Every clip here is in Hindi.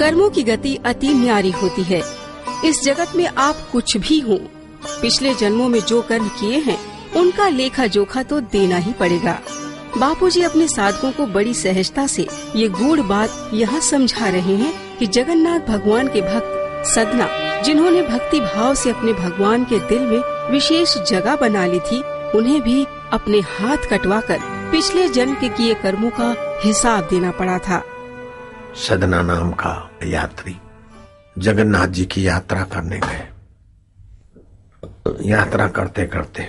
कर्मों की गति अति न्यारी होती है। इस जगत में आप कुछ भी हो, पिछले जन्मों में जो कर्म किए हैं उनका लेखा जोखा तो देना ही पड़ेगा। बापूजी अपने साधकों को बड़ी सहजता से ये गूढ़ बात यहाँ समझा रहे हैं कि जगन्नाथ भगवान के भक्त सदना, जिन्होंने भक्ति भाव से अपने भगवान के दिल में विशेष जगह बना ली थी, उन्हें भी अपने हाथ कटवाकर पिछले जन्म के किए कर्मों का हिसाब देना पड़ा था। सदना नाम का यात्री जगन्नाथ जी की यात्रा करने गए। यात्रा करते करते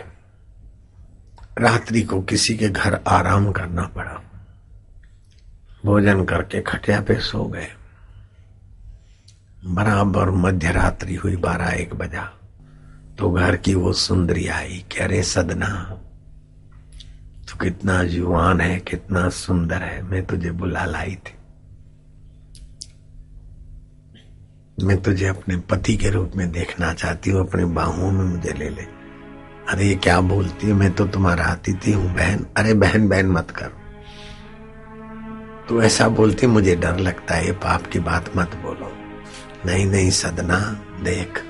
रात्रि को किसी के घर आराम करना पड़ा। भोजन करके खटिया पे सो गए। बराबर मध्य रात्रि हुई, 12-1 बजा तो घर की वो सुंदरी आई कि अरे सदना, तू कितना जुआन है, कितना सुंदर है, मैं तुझे बुला लाई थी। मैं तुझे अपने पति के रूप में देखना चाहती हूँ, अपनी बाहों में मुझे ले ले। अरे ये क्या बोलती है, मैं तो तुम्हारा अतिथि हूँ बहन। अरे बहन बहन मत कर, तू ऐसा बोलती मुझे डर लगता है, ये पाप की बात मत बोलो। नहीं नहीं सदना, देख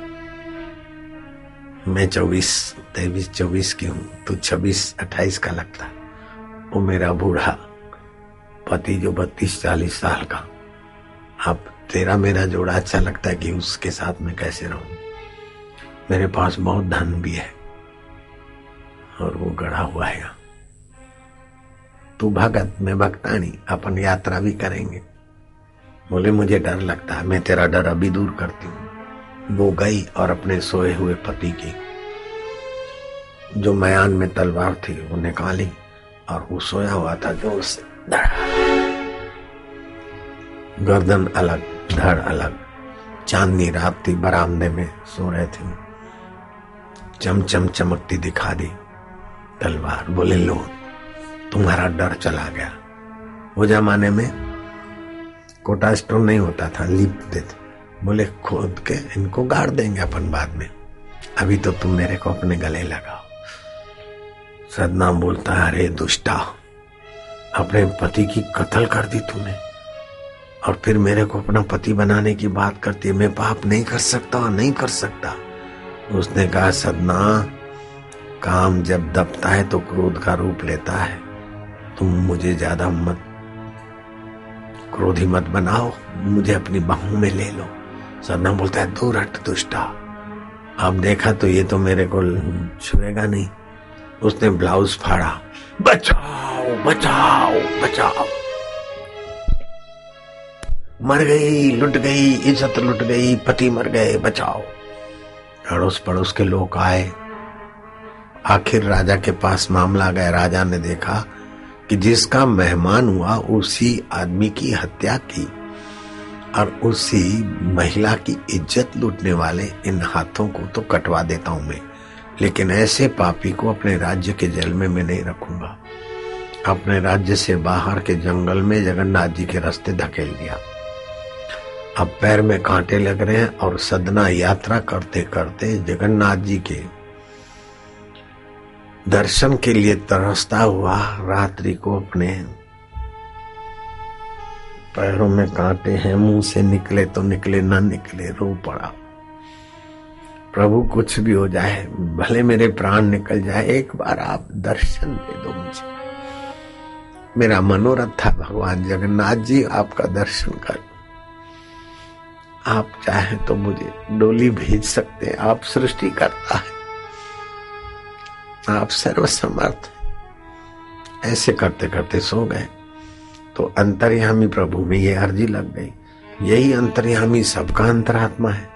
मैं 23-24 की हूँ, तू 26-28 का लगता। वो मेरा बूढ़ा पति जो 32-40 साल का, अब तेरा मेरा जोड़ा अच्छा लगता है कि उसके साथ मैं कैसे रहूं। मेरे पास बहुत धन भी है और वो गड़ा हुआ है। तू भगत, मैं भक्तानी, अपन यात्रा भी करेंगे। बोले मुझे डर लगता है, मैं तेरा डर अभी दूर करती हूँ। वो गई और अपने सोए हुए पति की जो मयान में तलवार थी वो निकाली और वो सोया हुआ था, जो उससे गर्दन अलग, धड़ अलग। चांदनी रात थी, बरामदे में सो रहे थे, चमचम चमकती दिखा दी तलवार। बोले लो, तुम्हारा डर चला गया। वो जमाने में कोटा स्टोन नहीं होता था, लिपते थे। बोले खोद के इनको गाड़ देंगे अपन बाद में, अभी तो तुम मेरे को अपने गले लगाओ। सदना बोलता है, अरे दुष्टा, अपने पति की कत्ल कर दी तूने और फिर मेरे को अपना पति बनाने की बात करती है। मैं पाप नहीं कर सकता, नहीं कर सकता। उसने कहा, सदना, काम जब दबता है तो क्रोध का रूप लेता है। तुम मुझे ज्यादा मत क्रोधी मत बनाओ, मुझे अपनी बाहों में ले लो। सदना बोलता है, दूर हट दुष्टा। अब देखा तो ये तो मेरे को छुएगा नहीं। उसने ब्लाउज फाड़ा, बचाओ बचाओ बचाओ। मर गई, लुट गई, इज्जत लुट गई, पति मर गए, बचाओ। अड़ोस पड़ोस के लोग आए। आखिर राजा के पास मामला गया। राजा ने देखा कि जिसका मेहमान हुआ उसी आदमी की हत्या की और उसी महिला की इज्जत लूटने वाले इन हाथों को तो कटवा देता हूं मैं, लेकिन ऐसे पापी को अपने राज्य के जेल में मैं नहीं रखूंगा। अपने राज्य से बाहर के जंगल में जगन्नाथ जी के रास्ते धकेल दिया। अब पैर में कांटे लग रहे हैं और सदना यात्रा करते करते जगन्नाथ जी के दर्शन के लिए तरसता हुआ रात्रि को अपने पैरों में कांटे हैं, मुंह से निकले तो निकले, ना निकले, रो पड़ा। प्रभु कुछ भी हो जाए, भले मेरे प्राण निकल जाए, एक बार आप दर्शन दे दो मुझे। मेरा मनोरथ था भगवान जगन्नाथ जी आपका दर्शन कर। आप चाहे तो मुझे डोली भेज सकते हैं, आप सृष्टि करता है, आप सर्वसमर्थ। ऐसे करते करते सो गए तो अंतर्यामी प्रभु में ये अर्जी लग गई। यही अंतर्यामी सबका अंतरात्मा है।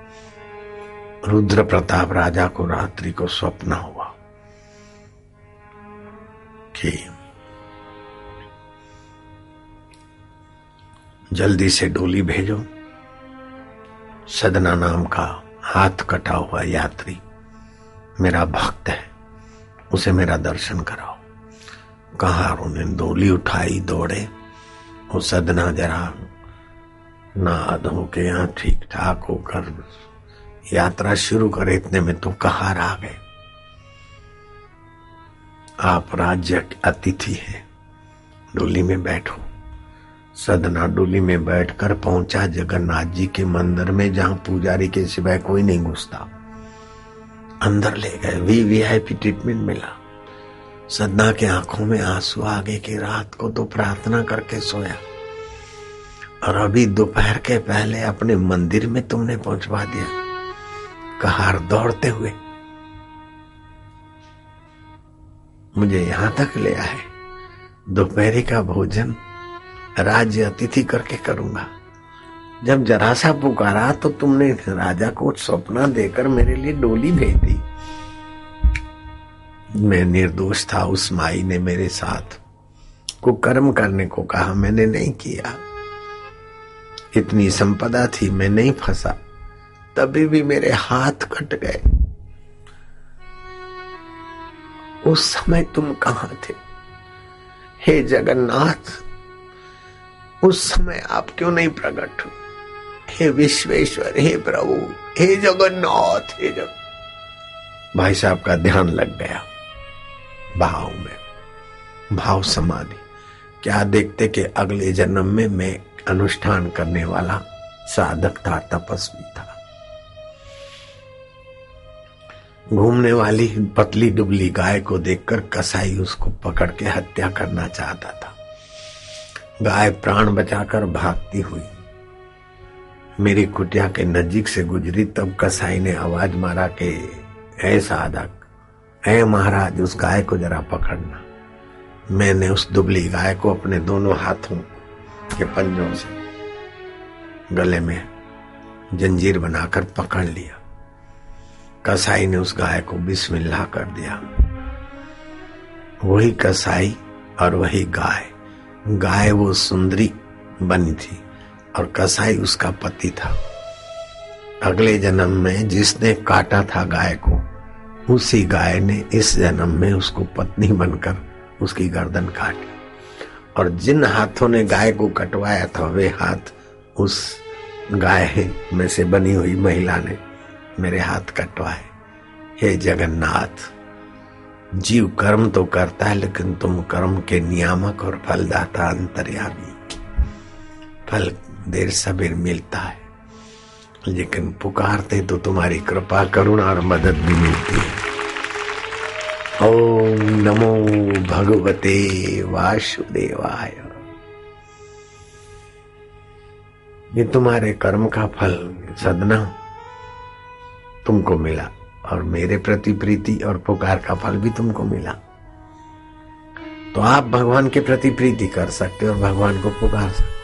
रुद्र प्रताप राजा को रात्रि को स्वप्न हुआ कि जल्दी से डोली भेजो, सदना नाम का हाथ कटा हुआ यात्री मेरा भक्त है, उसे मेरा दर्शन कराओ। कहा, उन्होंने डोली उठाई, दौड़े। वो सदना जरा नहा धो के यहाँ ठीक ठाक होकर यात्रा शुरू करे, इतने में तो कहार आ गए। आप राज्य के अतिथि हैं, डोली में बैठो। सदना डोली में बैठकर पहुंचा जगन्नाथ जी के मंदिर में, जहां पुजारी के सिवाय कोई नहीं घुसता। अंदर ले गए, वीआईपी ट्रीटमेंट मिला। सदना के आंखों में आंसू आ गए कि रात को तो प्रार्थना करके सोया और अभी दोपहर के पहले अपने मंदिर में तुमने पहुंचवा दिया। कहार दौड़ते हुए मुझे यहां तक ले आए। दोपहरी का भोजन राज्य अतिथि करके करूंगा। जब जरा सा पुकारा तो तुमने राजा को सपना देकर मेरे लिए डोली भेज दी। मैं निर्दोष था, उस माई ने मेरे साथ कुकर्म करने को कहा, मैंने नहीं किया। इतनी संपदा थी, मैं नहीं फंसा, तभी भी मेरे हाथ कट गए। उस समय तुम कहां थे? हे जगन्नाथ, उस समय आप क्यों नहीं प्रकट हुए? हे विश्वेश्वर, हे प्रभु, हे जगन्नाथ, हे भाई साहब का ध्यान लग गया भाव में, भाव समाधि। क्या देखते कि अगले जन्म में मैं अनुष्ठान करने वाला साधक था, तपस्वी था। घूमने वाली पतली दुबली गाय को देखकर कसाई उसको पकड़ के हत्या करना चाहता था। गाय प्राण बचाकर भागती हुई मेरी कुटिया के नजीक से गुजरी, तब कसाई ने आवाज मारा कि ऐ साधक, ऐ महाराज, उस गाय को जरा पकड़ना। मैंने उस दुबली गाय को अपने दोनों हाथों के पंजों से गले में जंजीर बनाकर पकड़ लिया। कसाई ने उस गाय को बिस्मिल्लाह कर दिया। वही कसाई और वही गाय। गाय वो सुंदरी बनी थी और कसाई उसका पति था। अगले जन्म में जिसने काटा था गाय को, उसी गाय ने इस जन्म में उसको पत्नी बनकर उसकी गर्दन काटी। और जिन हाथों ने गाय को कटवाया था, वे हाथ उस गाय में से बनी हुई महिला ने मेरे हाथ कटवाए। हे जगन्नाथ, जीव कर्म तो करता है, लेकिन तुम कर्म के नियामक और फलदाता अंतर्यामी। फल देर सबेर मिलता है, लेकिन पुकारते तो तुम्हारी कृपा, करुणा और मदद भी मिलती है। ओम नमो भगवते वासुदेवाय। ये तुम्हारे कर्म का फल सदना तुमको मिला, और मेरे प्रति प्रीति और पुकार का फल भी तुमको मिला। तो आप भगवान के प्रति प्रीति कर सकते हो और भगवान को पुकार सकते हो।